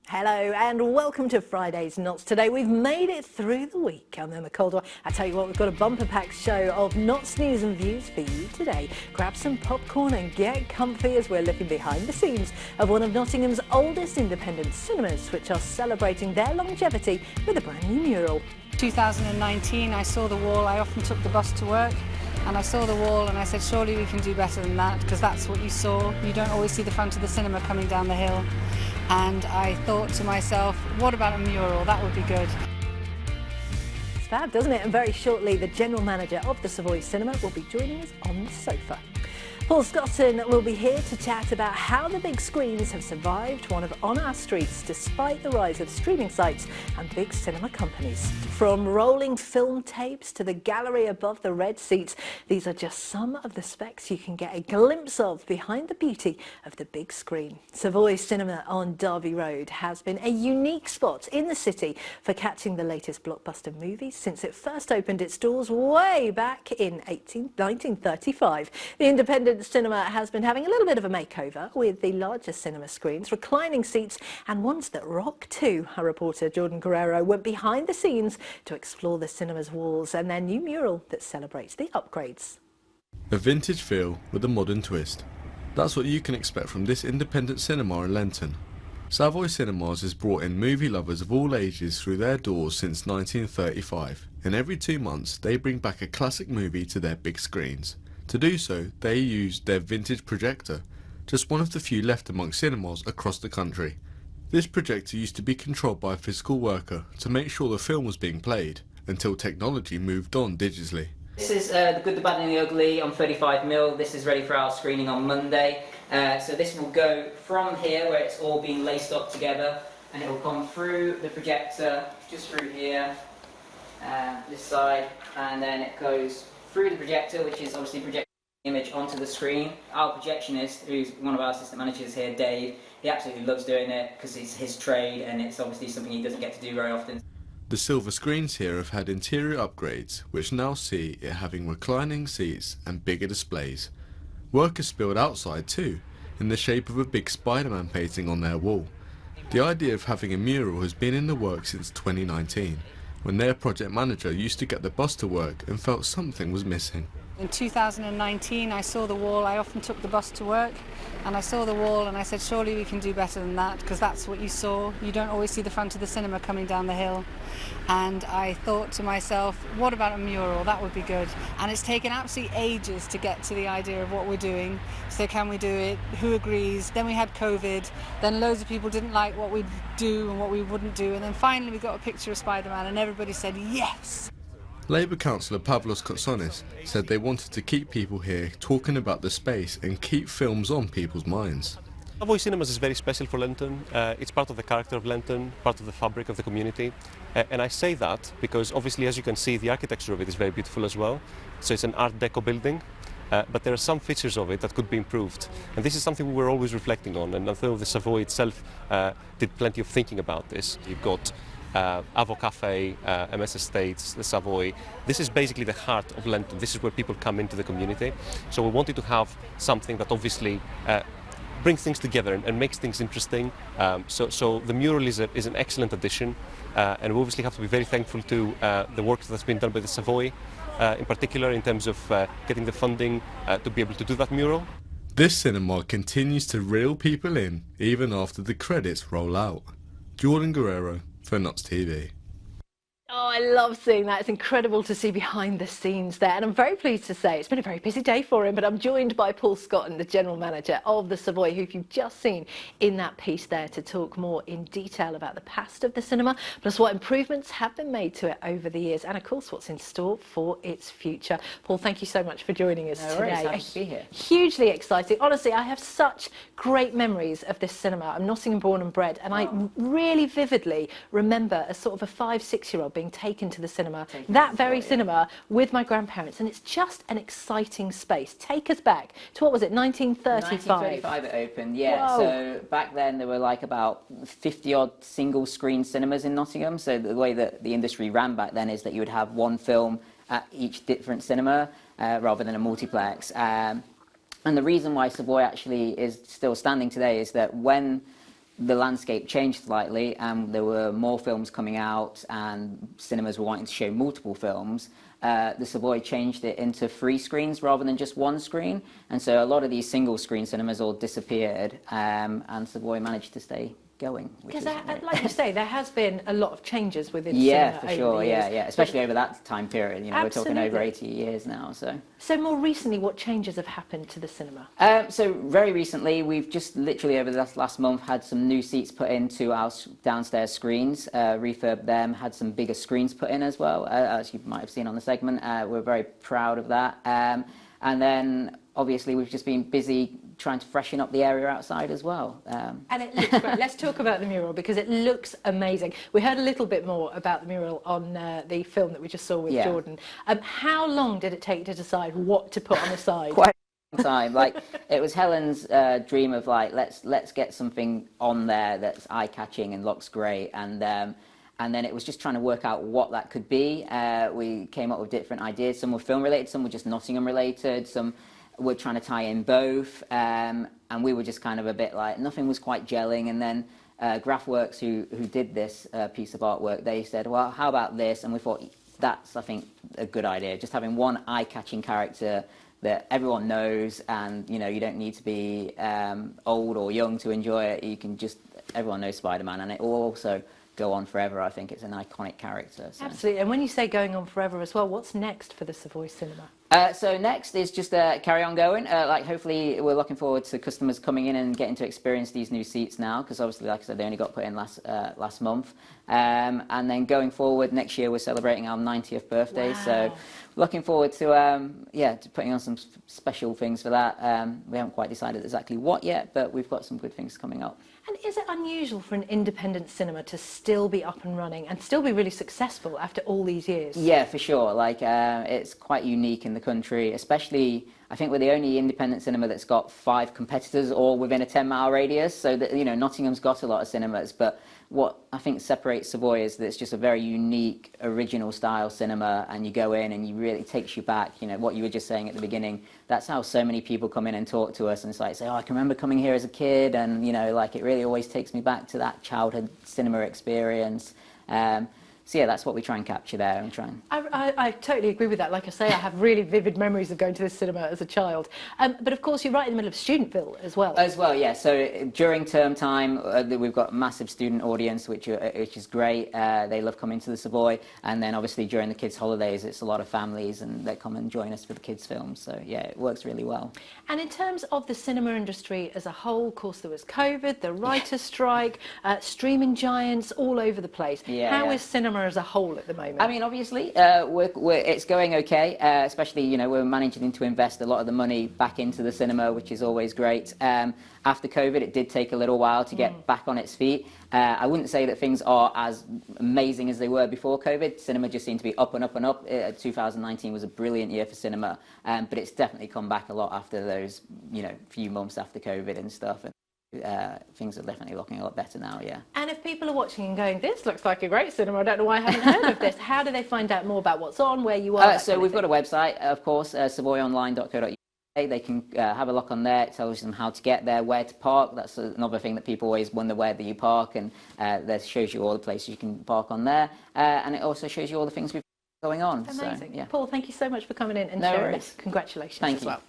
Hello and welcome to Friday's Knots. Today we've made it through the week. I'm Emma Caldwell. I tell you what, we've got a bumper-packed show of Knots news and views for you today. Grab some popcorn and get comfy as we're looking behind the scenes of one of Nottingham's oldest independent cinemas, which are celebrating their longevity with a brand new mural. 2019, I saw the wall. I often took the bus to work and I saw the wall and I said, surely we can do better than that, because that's what you saw. You don't always see the front of the cinema coming down the hill. And I thought to myself, what about a mural? That would be good. It's fab, doesn't it? And very shortly, the general manager of the Savoy Cinema will be joining us on the sofa. Paul Scotton will be here to chat about how the big screens have survived one of on our streets despite the rise of streaming sites and big cinema companies. From rolling film tapes to the gallery above the red seats, these are just some of the specs you can get a glimpse of behind the beauty of the big screen. Savoy Cinema on Derby Road has been a unique spot in the city for catching the latest blockbuster movies since it first opened its doors way back in 1935. The independent cinema has been having a little bit of a makeover with the larger cinema screens, reclining seats and ones that rock too. Our reporter Jordan Guerrero went behind the scenes to explore the cinema's walls and their new mural that celebrates the upgrades. A vintage feel with a modern twist. That's what you can expect from this independent cinema in Lenton. Savoy Cinemas has brought in movie lovers of all ages through their doors since 1935, and every 2 months they bring back a classic movie to their big screens. To do so, they used their vintage projector, just one of the few left amongst cinemas across the country. This projector used to be controlled by a physical worker to make sure the film was being played, until technology moved on digitally. This is The Good, the Bad and the Ugly on 35mm. This is ready for our screening on Monday. So this will go from here, where it's all being laced up together, and it will come through the projector, just through here, this side, and then it goes through the projector, which is obviously projecting the image onto the screen. Our projectionist, who's one of our assistant managers here, Dave, he absolutely loves doing it because it's his trade and it's obviously something he doesn't get to do very often. The silver screens here have had interior upgrades, which now see it having reclining seats and bigger displays. Work is spilled outside too, in the shape of a big Spider-Man painting on their wall. The idea of having a mural has been in the works since 2019, when their project manager used to get the bus to work and felt something was missing. In 2019, I saw the wall. I often took the bus to work and I saw the wall and I said, surely we can do better than that, because that's what you saw. You don't always see the front of the cinema coming down the hill. And I thought to myself, what about a mural? That would be good. And it's taken absolutely ages to get to the idea of what we're doing. So can we do it? Who agrees? Then we had COVID. Then loads of people didn't like what we'd do and what we wouldn't do. And then finally we got a picture of Spider-Man and everybody said yes. Labour councillor Paul Scotton said they wanted to keep people here talking about the space and keep films on people's minds. Savoy Cinemas is very special for Lenton. It's part of the character of Lenton, part of the fabric of the community. And I say that because obviously, as you can see, the architecture of it is very beautiful as well. So it's an Art Deco building, but there are some features of it that could be improved. And this is something we were always reflecting on. And although the Savoy itself did plenty of thinking about this, you've got Avo Cafe, MS Estates, the Savoy. This is basically the heart of Lenton. This is where people come into the community. So we wanted to have something that obviously brings things together and makes things interesting. So the mural is an excellent addition, and we obviously have to be very thankful to the work that's been done by the Savoy, in particular in terms of getting the funding to be able to do that mural. This cinema continues to reel people in even after the credits roll out. Jordan Guerrero for Knots TV. Oh, I love seeing that. It's incredible to see behind the scenes there. And I'm very pleased to say it's been a very busy day for him, but I'm joined by Paul Scotton, the general manager of the Savoy, who you've just seen in that piece there, to talk more in detail about the past of the cinema, plus what improvements have been made to it over the years, and of course what's in store for its future. Paul, thank you so much for joining us today. Happy to be here. Hugely exciting. Honestly, I have such great memories of this cinema. I'm Nottingham born and bred, and I really vividly remember a sort of a 5-6-year-old being taken to the cinema, cinema, with my grandparents, and it's just an exciting space. Take us back to, what was it, 1935? 1935 it opened, yeah. Whoa. So back then there were like about 50-odd single-screen cinemas in Nottingham. So the way that the industry ran back then is that you would have one film at each different cinema rather than a multiplex. And the reason why Savoy actually is still standing today is that when the landscape changed slightly and there were more films coming out and cinemas were wanting to show multiple films, the Savoy changed it into 3 screens rather than just 1 screen. And so a lot of these single screen cinemas all disappeared, and Savoy managed to stay going. Because, like you say, there has been a lot of changes within yeah, cinema for over sure, the years. yeah, especially over that time period. You know, Absolutely. we're talking over 80 years now. So more recently, what changes have happened to the cinema? So very recently, we've just literally over the last month had some new seats put into our downstairs screens, refurbed them, had some bigger screens put in as well, as you might have seen on the segment. We're very proud of that. And then obviously we've just been busy trying to freshen up the area outside as well. And it looks great. Let's talk about the mural because it looks amazing. We heard a little bit more about the mural on the film that we just saw with Jordan. How long did it take to decide what to put on the side? Quite a long time. Like, it was Helen's dream of like, let's get something on there that's eye-catching and looks great. And then it was just trying to work out what that could be. We came up with different ideas. Some were film-related, some were just Nottingham-related, some were trying to tie in both. And we were just kind of a bit like, nothing was quite gelling. And then Graphworks, who did this piece of artwork, they said, well, how about this? And we thought, that's, I think, a good idea. Just having one eye-catching character that everyone knows, and you know, you don't need to be old or young to enjoy it. You can just, everyone knows Spider-Man, and it will also go on forever. I think it's an iconic character. So. Absolutely. And when you say going on forever as well, what's next for the Savoy Cinema? So next is just carry on going. Like, hopefully we're looking forward to customers coming in and getting to experience these new seats now, because obviously, like I said, they only got put in last month. And then going forward, next year we're celebrating our 90th birthday. Wow. So looking forward to to putting on some special things for that. We haven't quite decided exactly what yet, but we've got some good things coming up. And is it unusual for an independent cinema to still be up and running and still be really successful after all these years? Yeah, for sure. Like, it's quite unique in the country, especially, I think we're the only independent cinema that's got 5 competitors all within a 10-mile radius. So that, you know, Nottingham's got a lot of cinemas, but what I think separates Savoy is that it's just a very unique, original style cinema, and you go in and you really takes you back. You know, what you were just saying at the beginning, that's how so many people come in and talk to us, and it's like, say, oh, I can remember coming here as a kid, and you know, like, it really always takes me back to that childhood cinema experience. So yeah, that's what we try and capture there and try and... I totally agree with that. Like I say, I have really vivid memories of going to the cinema as a child. But of course, you're right in the middle of Studentville as well. As well, yeah. So during term time, we've got a massive student audience, which is great. They love coming to the Savoy. And then obviously during the kids' holidays, it's a lot of families and they come and join us for the kids' films. So yeah, it works really well. And in terms of the cinema industry as a whole, of course, there was COVID, the writer's strike, streaming giants all over the place. How is cinema as a whole at the moment? I mean, obviously, it's going okay, especially, you know, we're managing to invest a lot of the money back into the cinema, which is always great. After COVID, it did take a little while to get back on its feet. I wouldn't say that things are as amazing as they were before COVID. Cinema just seemed to be up and up and up. 2019 was a brilliant year for cinema, but it's definitely come back a lot after those, you know, few months after COVID and stuff. And things are definitely looking a lot better now, yeah. And if people are watching and going, this looks like a great cinema, I don't know why I haven't heard of this, how do they find out more about what's on, where you are? So we've got a website, of course, savoyonline.co.uk. They can have a look on there. It tells them how to get there, where to park. That's another thing that people always wonder, where do you park, and that shows you all the places you can park on there. And it also shows you all the things we've got going on. Amazing. So, yeah. Paul, thank you so much for coming in and No sharing worries. this. Congratulations Thank as you. well.